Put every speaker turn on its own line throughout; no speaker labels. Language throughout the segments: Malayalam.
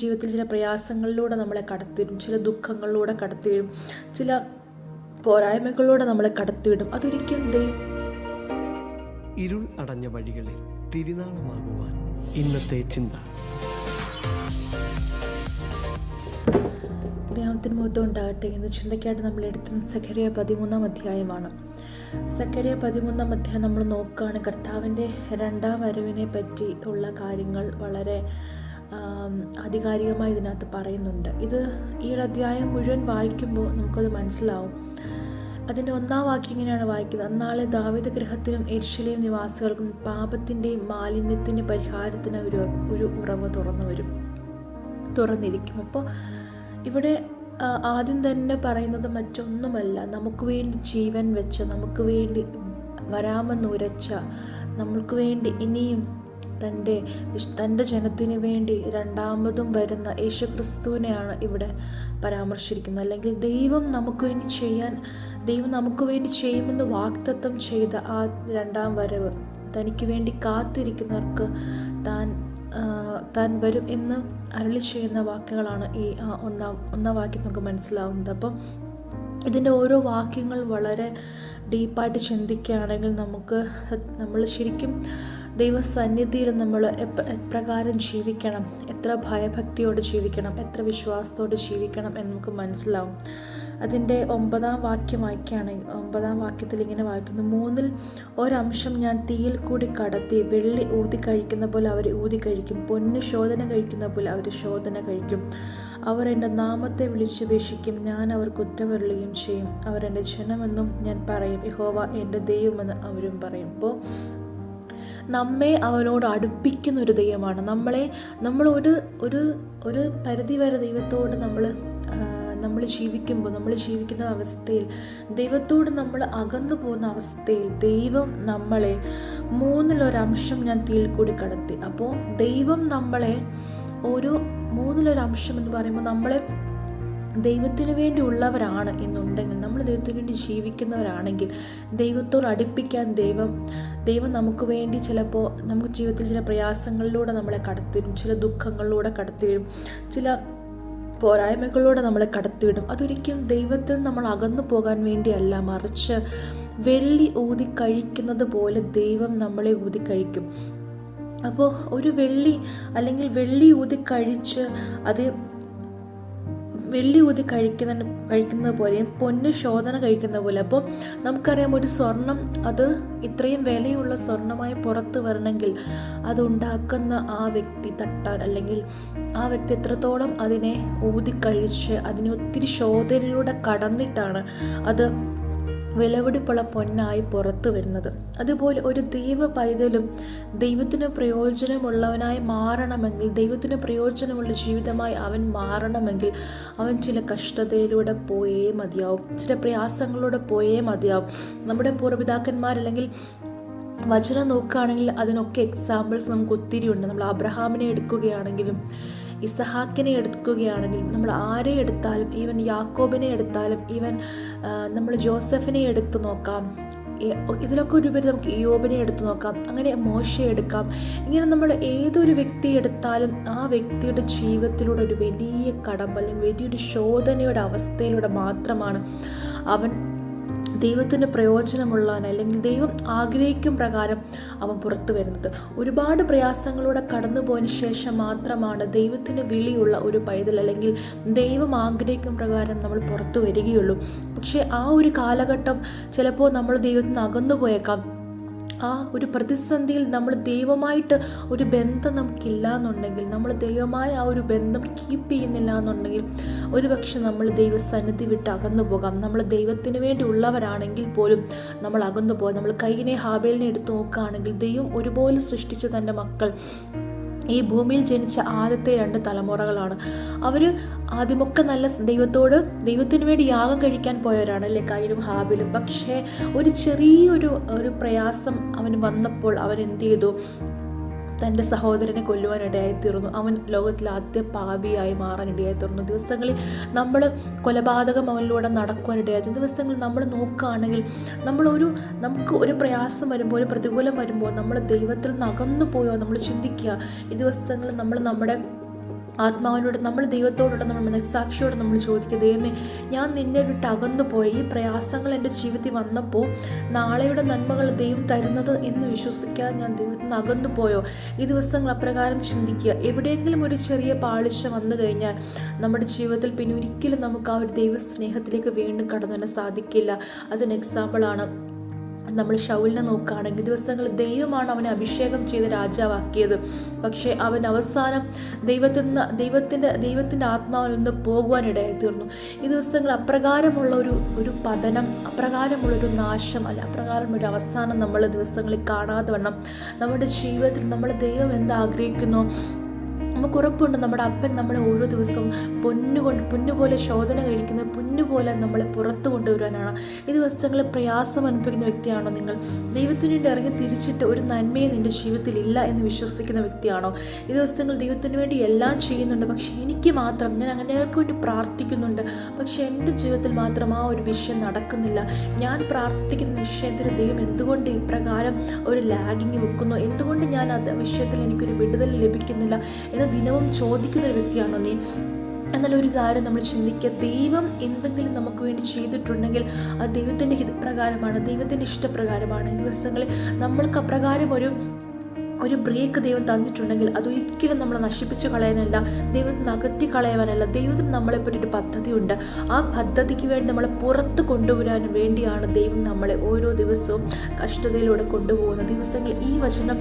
ജീവിതത്തിൽ ചില പ്രയാസങ്ങളിലൂടെ നമ്മളെ കടത്തിവിടും, ചില ദുഃഖങ്ങളിലൂടെ കടത്തിവിടും, ചില പോരായ്മകളിലൂടെ നമ്മളെ കടത്തിവിടും. അതൊരിക്കലും
ഇരുൾ അടഞ്ഞ വഴികളിൽ തിരുനാളമാകുവാൻ ഇന്നത്തെ ചിന്ത.
ദൈവത്തിന് മഹത്വം ഉണ്ടാകട്ടെ. ഇന്ന് ചിന്തയ്ക്കായിട്ട് നമ്മൾ എടുത്തുന്ന സഖറിയ 13 അധ്യായമാണ്. സഖറിയ 13 അധ്യായം നമ്മൾ നോക്കുകയാണ്. കർത്താവിൻ്റെ രണ്ടാം വരവിനെ പറ്റി ഉള്ള കാര്യങ്ങൾ വളരെ ആധികാരികമായി ഇതിനകത്ത് പറയുന്നുണ്ട്. ഈ ഒരു അധ്യായം മുഴുവൻ വായിക്കുമ്പോൾ നമുക്കത് മനസ്സിലാവും. അതിൻ്റെ 1-ാം വാക്യം ഇങ്ങനെയാണ് വായിക്കുന്നത്: അന്നാളെ ദാവീദ് ഗൃഹത്തിനും യെരൂശലേം നിവാസികൾക്കും പാപത്തിൻ്റെയും മാലിന്യത്തിൻ്റെ പരിഹാരത്തിന് ഒരു ഉറവ് തുറന്നിരിക്കും. അപ്പോൾ ഇവിടെ ആദ്യം തന്നെ പറയുന്നത് മറ്റൊന്നുമല്ല, നമുക്ക് വേണ്ടി ജീവൻ വെച്ച, നമുക്ക് വേണ്ടി വരാമെന്നുരച്ച, നമുക്ക് വേണ്ടി ഇനിയും തൻ്റെ ജനത്തിന് വേണ്ടി രണ്ടാമതും വരുന്ന യേശുക്രിസ്തുവിനെയാണ് ഇവിടെ പരാമർശിക്കുന്നത്. അല്ലെങ്കിൽ ദൈവം നമുക്ക് വേണ്ടി ചെയ്യുമെന്ന് വാഗ്ദത്തം ചെയ്ത ആ രണ്ടാം വരവ്, തനിക്ക് വേണ്ടി കാത്തിരിക്കുന്നവർക്ക് താൻ വരും എന്ന് അരുളി ചെയ്യുന്ന വാക്കുകളാണ് ഈ ഒന്നാം വാക്യം നമുക്ക് മനസ്സിലാവുന്നത്. അപ്പം ഇതിൻ്റെ ഓരോ വാക്യങ്ങൾ വളരെ ഡീപ്പായിട്ട് ചിന്തിക്കുകയാണെങ്കിൽ നമ്മൾ ശരിക്കും ദൈവസന്നിധിയിൽ നമ്മൾ എപ്രകാരം ജീവിക്കണം, എത്ര ഭയഭക്തിയോടെ ജീവിക്കണം, എത്ര വിശ്വാസത്തോടെ ജീവിക്കണം എന്ന് നമുക്ക് മനസ്സിലാവും. അതിൻ്റെ 9-ാം വാക്യം വായിക്കുകയാണെങ്കിൽ 9-ാം വാക്യത്തിൽ ഇങ്ങനെ വായിക്കുന്നു: 3-ൽ ഒരംശം ഞാൻ തീയിൽ കൂടി കടത്തി, വെള്ളി ഊതി കഴിക്കുന്ന പോലെ അവർ ഊതി കഴിക്കും, പൊന്ന് ശോധന കഴിക്കുന്ന പോലെ അവർ ശോധന കഴിക്കും. അവർ എൻ്റെ നാമത്തെ വിളിച്ചപേക്ഷിക്കും, ഞാൻ അവർക്ക് ഉത്തരമരുളുകയും ചെയ്യും. അവർ എൻ്റെ ജനമെന്നും ഞാൻ പറയും, യഹോവ എൻ്റെ ദൈവമെന്ന് അവരും പറയും. അപ്പോൾ നമ്മെ അവനോട് അടുപ്പിക്കുന്ന ഒരു ദൈവമാണ്. നമ്മൾ ഒരു പരിധി വരെ ദൈവത്തോട് നമ്മൾ ജീവിക്കുന്ന അവസ്ഥയിൽ, ദൈവത്തോട് നമ്മൾ അകന്നു പോകുന്ന അവസ്ഥയിൽ ദൈവം നമ്മളെ 3-ലൊരംശം ഞാൻ തീയിൽ കൂടി കടത്തി. അപ്പോൾ ദൈവം നമ്മളെ ഒരു 3-ലൊരംശം എന്ന് പറയുമ്പോൾ നമ്മളെ ദൈവത്തിന് വേണ്ടി ഉള്ളവരാണ് എന്നുണ്ടെങ്കിൽ, നമ്മൾ ദൈവത്തിന് വേണ്ടി ജീവിക്കുന്നവരാണെങ്കിൽ, ദൈവത്തോട് അടുപ്പിക്കാൻ ദൈവം നമുക്ക് വേണ്ടി ചിലപ്പോൾ നമുക്ക് ജീവിതത്തിൽ ചില പ്രയാസങ്ങളിലൂടെ നമ്മളെ കടത്തിവിടും, ചില ദുഃഖങ്ങളിലൂടെ കടത്തിവിടും, ചില പോരായ്മകളിലൂടെ നമ്മളെ കടത്തിവിടും. അതൊരിക്കലും ദൈവത്തിൽ നമ്മൾ അകന്നു പോകാൻ വേണ്ടിയല്ല, മറിച്ച് വെള്ളി ഊതി കഴിക്കുന്നത് പോലെ ദൈവം നമ്മളെ ഊതി കഴിക്കും. അപ്പോൾ ഒരു വെള്ളി ഊതി കഴിച്ച് വെള്ളി ഊതി കഴിക്കുന്നത് പോലെയും പൊന്ന് ശോധന കഴിക്കുന്ന പോലെ. അപ്പോൾ നമുക്കറിയാം, ഒരു സ്വർണം അത് ഇത്രയും വിലയുള്ള സ്വർണമായി പുറത്ത് വരണമെങ്കിൽ അതുണ്ടാക്കുന്ന ആ വ്യക്തി തട്ടാൻ, അല്ലെങ്കിൽ ആ വ്യക്തി എത്രത്തോളം അതിനെ ഊതിക്കഴിച്ച് അതിനെ ഒത്തിരി ശോധനയിലൂടെ കടന്നിട്ടാണ് അത് വിലപിടിപ്പുള്ള പൊന്നായി പുറത്തു വരുന്നത്. അതുപോലെ ഒരു ദൈവ പൈതലും ദൈവത്തിന് പ്രയോജനമുള്ളവനായി മാറണമെങ്കിൽ, ദൈവത്തിന് പ്രയോജനമുള്ള ജീവിതമായി അവൻ മാറണമെങ്കിൽ, അവൻ ചില കഷ്ടതയിലൂടെ പോയേ മതിയാവും, ചില പ്രയാസങ്ങളിലൂടെ പോയേ മതിയാവും. നമ്മുടെ പൂർവ്വപിതാക്കന്മാർ അല്ലെങ്കിൽ വചനം നോക്കുകയാണെങ്കിൽ അതിനൊക്കെ എക്സാമ്പിൾസ് നമുക്ക് ഒത്തിരി ഉണ്ട്. നമ്മൾ അബ്രഹാമിനെ എടുക്കുകയാണെങ്കിലും, ഇസഹാക്കിനെ എടുക്കുകയാണെങ്കിലും, നമ്മൾ ആരെ എടുത്താലും, ഈവൻ യാക്കോബിനെ എടുത്താലും, ഈവൻ നമ്മൾ ജോസഫിനെ എടുത്തു നോക്കാം, ഇതിലൊക്കെ ഒരുപരി നമുക്ക് ഇയ്യോബിനെ എടുത്തു നോക്കാം, അങ്ങനെ മോശയെ എടുക്കാം. ഇങ്ങനെ നമ്മൾ ഏതൊരു വ്യക്തി എടുത്താലും ആ വ്യക്തിയുടെ ജീവിതത്തിലൂടെ ഒരു വലിയ കടമ്പ അല്ലെങ്കിൽ വലിയൊരു ശോധനയുടെ അവസ്ഥയിലൂടെ മാത്രമാണ് അവൻ ദൈവത്തിന് പ്രയോജനമുള്ളവൻ, അല്ലെങ്കിൽ ദൈവം ആഗ്രഹിക്കും പ്രകാരം അവൻ പുറത്തു വരുന്നത്. ഒരുപാട് പ്രയാസങ്ങളിലൂടെ കടന്നു പോയതിനു ശേഷം മാത്രമാണ് ദൈവത്തിന് വിളിയുള്ള ഒരു പൈതൽ, അല്ലെങ്കിൽ ദൈവം ആഗ്രഹിക്കും പ്രകാരം നമ്മൾ പുറത്തു വരികയുള്ളൂ. പക്ഷേ ആ ഒരു കാലഘട്ടം ചിലപ്പോൾ നമ്മൾ ദൈവത്തിൽ നിന്ന് അകന്നു പോയേക്കാം. ആ ഒരു പ്രതിസന്ധിയിൽ നമ്മൾ ദൈവമായിട്ട് ഒരു ബന്ധം നമുക്കില്ല എന്നുണ്ടെങ്കിൽ, നമ്മൾ ദൈവമായ ആ ഒരു ബന്ധം കീപ്പ് ചെയ്യുന്നില്ല എന്നുണ്ടെങ്കിൽ, ഒരുപക്ഷെ നമ്മൾ ദൈവസന്നിധി വിട്ട് അകന്നു പോകാം. നമ്മൾ ദൈവത്തിന് വേണ്ടി ഉള്ളവരാണെങ്കിൽ പോലും നമ്മൾ അകന്നു പോകാം. നമ്മൾ കയ്യിനെ ഹാബേലിനെ എടുത്ത് നോക്കുകയാണെങ്കിൽ, ദൈവം ഒരുപോലെ സൃഷ്ടിച്ച തൻ്റെ മക്കൾ ഈ ഭൂമിയിൽ ജനിച്ച ആദ്യത്തെ 2 തലമുറകളാണ്. അവർ ആദ്യമൊക്കെ നല്ല ദൈവത്തിന് വേണ്ടി യാഗം കഴിക്കാൻ പോയവരാണ്, അല്ലേ, കയീനും ഹാബിലും. പക്ഷേ ഒരു ചെറിയൊരു പ്രയാസം അവന് വന്നപ്പോൾ അവൻ എന്ത് ചെയ്തു? തൻ്റെ സഹോദരനെ കൊല്ലുവാനിടയായി തീർന്നു. അവൻ ലോകത്തിലെ ആദ്യ പാപിയായി മാറാനിടയായി തീർന്നു. ദിവസങ്ങളിൽ നമ്മൾ കൊലപാതകം അവനിലൂടെ നടക്കുവാനിടയായി തീർന്നു. ദിവസങ്ങളിൽ നമ്മൾ നോക്കുകയാണെങ്കിൽ നമുക്ക് ഒരു പ്രയാസം വരുമ്പോൾ, ഒരു പ്രതികൂലം വരുമ്പോൾ നമ്മൾ ദൈവത്തിൽ നിന്ന് അകന്നു പോയോ നമ്മൾ ചിന്തിക്കുക. ഈ ദിവസങ്ങളിൽ നമ്മൾ നമ്മുടെ ആത്മാവിനോട് നമ്മൾ ദൈവത്തോടുള്ള നമ്മൾ മനസ്സാക്ഷിയോട് നമ്മൾ ചോദിക്കുക, ദൈവമേ, ഞാൻ നിന്നെ വിട്ട് അകന്നു പോയി, ഈ പ്രയാസങ്ങൾ എൻ്റെ ജീവിതത്തിൽ വന്നപ്പോൾ നാളെയുടെ നന്മകൾ ദൈവം തരുന്നത് എന്ന് വിശ്വസിക്കാതെ ഞാൻ ദൈവത്തിൽ നിന്ന് അകന്നു പോയോ? ഈ ദിവസങ്ങൾ അപ്രകാരം ചിന്തിക്കുക. എവിടെയെങ്കിലും ഒരു ചെറിയ പാളിച്ച വന്നു കഴിഞ്ഞാൽ നമ്മുടെ ജീവിതത്തിൽ പിന്നെ ഒരിക്കലും നമുക്ക് ആ ഒരു ദൈവ സ്നേഹത്തിലേക്ക് വീണ്ടും കടന്നു വരാൻ സാധിക്കില്ല. അതിന് എക്സാമ്പിളാണ് നമ്മൾ ശൗലിനെ നോക്കുകയാണെങ്കിൽ ദിവസങ്ങൾ ദൈവമാണ് അവനെ അഭിഷേകം ചെയ്ത് രാജാവാക്കിയത്. പക്ഷേ അവൻ അവസാനം ദൈവത്തിൻ്റെ ആത്മാവിൽ നിന്ന് പോകുവാനിടയായി തീർന്നു. ഈ ദിവസങ്ങൾ അപ്രകാരമുള്ള ഒരു പതനം, അപ്രകാരമുള്ളൊരു നാശം, അല്ല അപ്രകാരമുള്ളൊരു അവസാനം നമ്മൾ ദിവസങ്ങളിൽ കാണാതെ വണ്ണം നമ്മുടെ ജീവിതത്തിൽ നമ്മൾ ദൈവം എന്താഗ്രഹിക്കുന്നു, നമുക്ക് ഉറപ്പുണ്ട് നമ്മുടെ അപ്പൻ നമ്മളെ ഓരോ ദിവസവും പൊന്നുപോലെ ശോധന കഴിക്കുന്നത്, പൊന്നുപോലെ നമ്മളെ പുറത്തു കൊണ്ടുവരാനാണ്. ഈ ദിവസങ്ങളിൽ പ്രയാസം അനുഭവിക്കുന്ന വ്യക്തിയാണോ നിങ്ങൾ? ദൈവത്തിന് വേണ്ടി ഇറങ്ങി തിരിച്ചിട്ട് ഒരു നന്മയെ നിൻ്റെ ജീവിതത്തിൽ ഇല്ല എന്ന് വിശ്വസിക്കുന്ന വ്യക്തിയാണോ? ഈ ദിവസങ്ങൾ ദൈവത്തിന് വേണ്ടി എല്ലാം ചെയ്യുന്നുണ്ട്, പക്ഷേ എനിക്ക് മാത്രം, ഞാൻ അങ്ങനെയൊക്കെ വേണ്ടി പ്രാർത്ഥിക്കുന്നുണ്ട്, പക്ഷേ എൻ്റെ ജീവിതത്തിൽ മാത്രം ആ ഒരു വിഷയം നടക്കുന്നില്ല. ഞാൻ പ്രാർത്ഥിക്കുന്ന വിഷയത്തിൽ ദൈവം എന്തുകൊണ്ട് ഇപ്രകാരം ഒരു ലാഗിങ് വെക്കുന്നു? എന്തുകൊണ്ട് ഞാൻ അത് വിഷയത്തിൽ എനിക്കൊരു വിടുതൽ ലഭിക്കുന്നില്ല എന്ന് ദിനവും ചോദിക്കുന്ന ഒരു വ്യക്തിയാണോ നീ? എന്നാൽ ഒരു കാര്യം നമ്മൾ ചിന്തിക്കുക, ദൈവം എന്തെങ്കിലും നമുക്ക് വേണ്ടി ചെയ്തിട്ടുണ്ടെങ്കിൽ അത് ദൈവത്തിൻ്റെ ഹിതപ്രകാരമാണ്, ദൈവത്തിൻ്റെ ഇഷ്ടപ്രകാരമാണ്. ഈ ദിവസങ്ങളിൽ നമ്മൾക്ക് അപ്രകാരം ഒരു ബ്രേക്ക് ദൈവം തന്നിട്ടുണ്ടെങ്കിൽ അതൊരിക്കലും നമ്മൾ നശിപ്പിച്ച് കളയാനല്ല, ദൈവത്തിന് അകറ്റി കളയാനല്ല. ദൈവത്തിന് നമ്മളെപ്പറ്റി ഒരു പദ്ധതിയുണ്ട്. ആ പദ്ധതിക്ക് വേണ്ടി നമ്മളെ പുറത്ത് കൊണ്ടുവരാനും വേണ്ടിയാണ് ദൈവം നമ്മളെ ഓരോ ദിവസവും കഷ്ടതയിലൂടെ കൊണ്ടുപോകുന്ന ദിവസങ്ങൾ. ഈ വചനം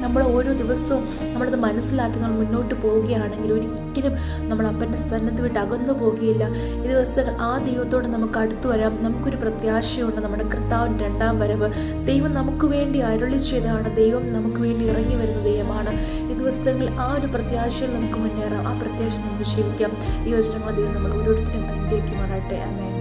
നമ്മൾ ഓരോ ദിവസവും നമ്മളത് മനസ്സിലാക്കി നമ്മൾ മുന്നോട്ട് പോവുകയാണെങ്കിൽ ഒരിക്കലും നമ്മൾ അപ്പൻ്റെ സന്നദ്ധ വിട്ട് അകന്നു പോകുകയില്ല. ഈ ദിവസങ്ങൾ ആ ദൈവത്തോട് നമുക്ക് അടുത്തു വരാം. നമുക്കൊരു പ്രത്യാശയുണ്ട്, നമ്മുടെ കർത്താവിൻ്റെ രണ്ടാം വരവ്. ദൈവം നമുക്ക് വേണ്ടി അരുളി ചെയ്തതാണ്, ദൈവം നമുക്ക് വേണ്ടി ഇറങ്ങി വരുന്ന ദൈവമാണ്. ഈ ദിവസങ്ങളിൽ ആ ഒരു പ്രത്യാശയിൽ നമുക്ക് മുന്നേറാം, ആ പ്രത്യാശ നമുക്ക് ജീവിക്കാം. ഈ വചനങ്ങൾ ദൈവം നമ്മൾ ഓരോരുത്തരും അനുഗ്രഹിക്കുമാറാകട്ടെ. ആമേൻ.